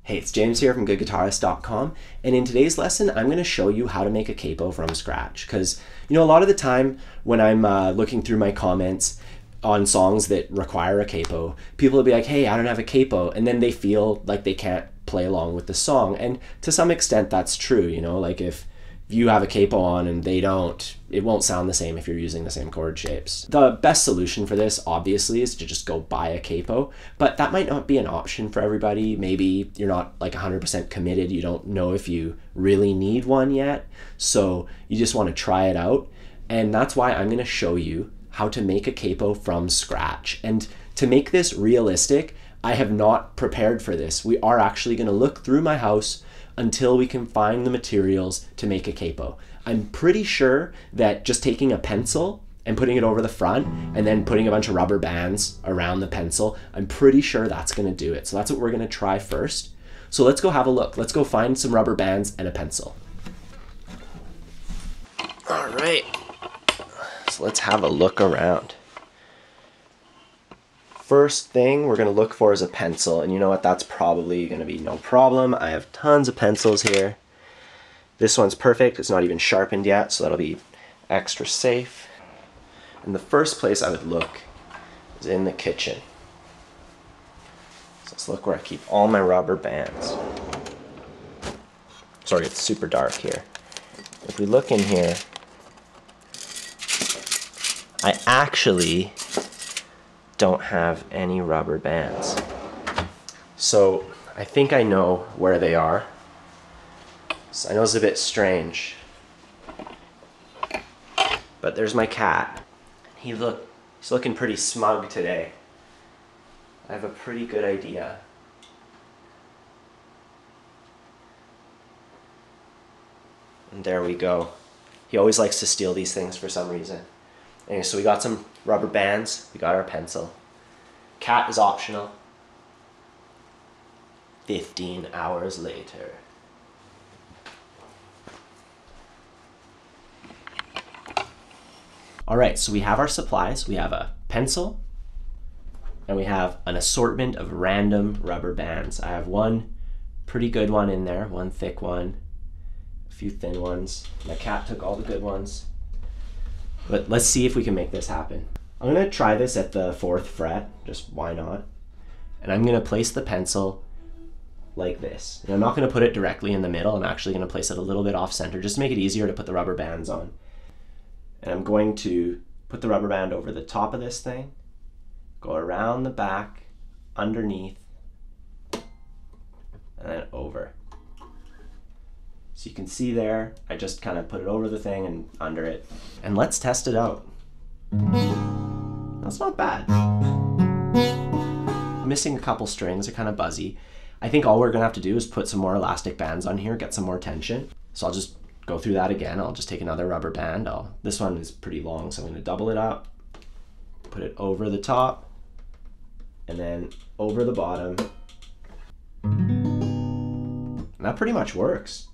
Hey, it's James here from GoodGuitarist.com, and in today's lesson I'm going to show you how to make a capo from scratch. Because, you know, a lot of the time when I'm looking through my comments on songs that require a capo, people will be like, hey, I don't have a capo, and then they feel like they can't play along with the song. And to some extent that's true, you know, like if you have a capo on and they don't, it won't sound the same if you're using the same chord shapes. The best solution for this, obviously, is to just go buy a capo, but that might not be an option for everybody. Maybe you're not like 100% committed, you don't know if you really need one yet, so you just want to try it out. And that's why I'm going to show you how to make a capo from scratch. And to make this realistic, I have not prepared for this. We are actually going to look through my house until we can find the materials to make a capo. I'm pretty sure that just taking a pencil and putting it over the front and then putting a bunch of rubber bands around the pencil, I'm pretty sure that's gonna do it. So that's what we're gonna try first. So let's go have a look. Let's go find some rubber bands and a pencil. All right, so let's have a look around. First thing we're gonna look for is a pencil, and you know what, that's probably gonna be no problem. I have tons of pencils here. This one's perfect, it's not even sharpened yet, so that'll be extra safe. And the first place I would look is in the kitchen. So let's look where I keep all my rubber bands. Sorry, it's super dark here. If we look in here, I actually don't have any rubber bands. So I think I know where they are. So I know it's a bit strange, but there's my cat. He's looking pretty smug today. I have a pretty good idea. And there we go. He always likes to steal these things for some reason. Anyway, so we got some rubber bands, we got our pencil. Cat is optional. 15 hours later. Alright, so we have our supplies. We have a pencil, and we have an assortment of random rubber bands. I have one pretty good one in there, one thick one, a few thin ones. My cat took all the good ones. But let's see if we can make this happen. I'm gonna try this at the 4th fret, just why not? And I'm gonna place the pencil like this. And I'm not gonna put it directly in the middle, I'm actually gonna place it a little bit off center just to make it easier to put the rubber bands on. And I'm going to put the rubber band over the top of this thing, go around the back, underneath, and then over. So you can see there, I just kind of put it over the thing and under it. And let's test it out. That's not bad. I'm missing a couple strings, they're kind of buzzy. I think all we're gonna have to do is put some more elastic bands on here, get some more tension. So I'll just go through that again. I'll just take another rubber band. This one is pretty long, so I'm gonna double it up, put it over the top, and then over the bottom. And that pretty much works.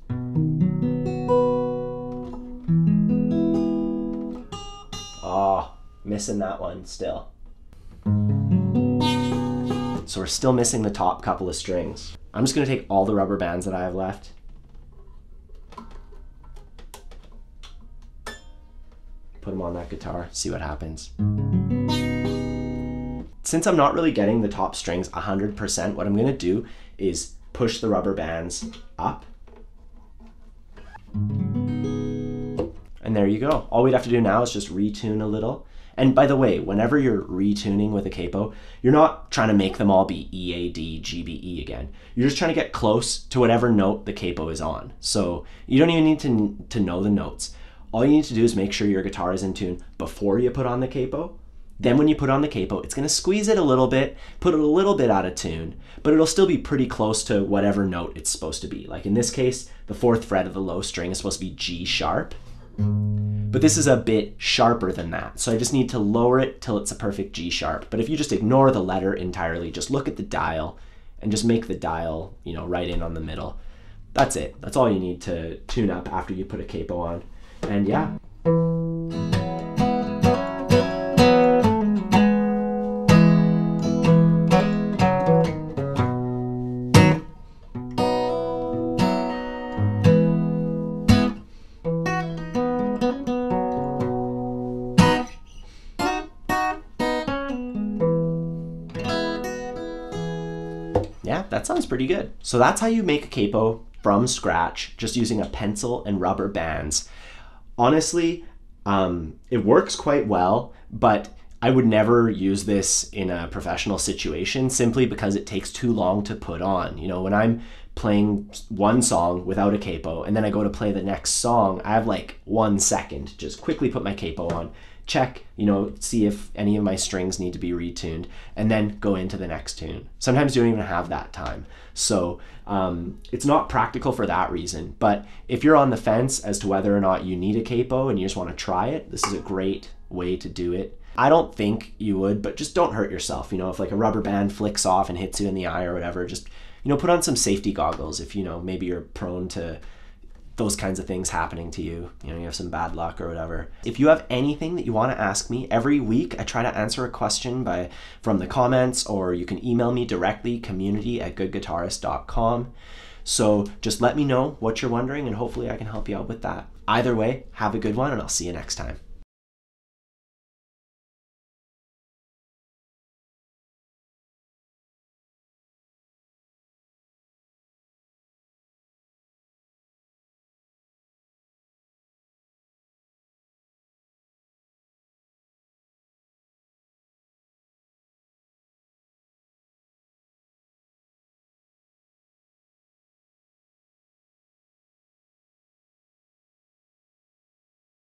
Oh, missing that one still. So we're still missing the top couple of strings. I'm just gonna take all the rubber bands that I have left, put them on that guitar, see what happens. Since I'm not really getting the top strings 100%, what I'm gonna do is push the rubber bands up. And there you go. All we'd have to do now is just retune a little. And by the way, whenever you're retuning with a capo, you're not trying to make them all be E, A, D, G, B, E again. You're just trying to get close to whatever note the capo is on. So you don't even need to know the notes. All you need to do is make sure your guitar is in tune before you put on the capo. Then when you put on the capo, it's gonna squeeze it a little bit, put it a little bit out of tune, but it'll still be pretty close to whatever note it's supposed to be. Like in this case, the 4th fret of the low string is supposed to be G sharp, but this is a bit sharper than that. So I just need to lower it till it's a perfect G sharp. But if you just ignore the letter entirely, just look at the dial and just make the dial, you know, right in on the middle. That's it. That's all you need to tune up after you put a capo on. And yeah. Yeah, that sounds pretty good. So that's how you make a capo from scratch, just using a pencil and rubber bands. Honestly, it works quite well, but I would never use this in a professional situation simply because it takes too long to put on. You know, when I'm playing one song without a capo and then I go to play the next song, I have like 1 second to just quickly put my capo on, check, you know, see if any of my strings need to be retuned, and then go into the next tune. Sometimes you don't even have that time. So it's not practical for that reason. But if you're on the fence as to whether or not you need a capo and you just want to try it, this is a great way to do it. I don't think you would, but just don't hurt yourself. You know, if like a rubber band flicks off and hits you in the eye or whatever, just, you know, put on some safety goggles if, you know, maybe you're prone to those kinds of things happening to you. You know, you have some bad luck or whatever. If you have anything that you want to ask me, every week I try to answer a question from the comments, or you can email me directly, community@goodguitarist.com. So just let me know what you're wondering and hopefully I can help you out with that. Either way, have a good one and I'll see you next time.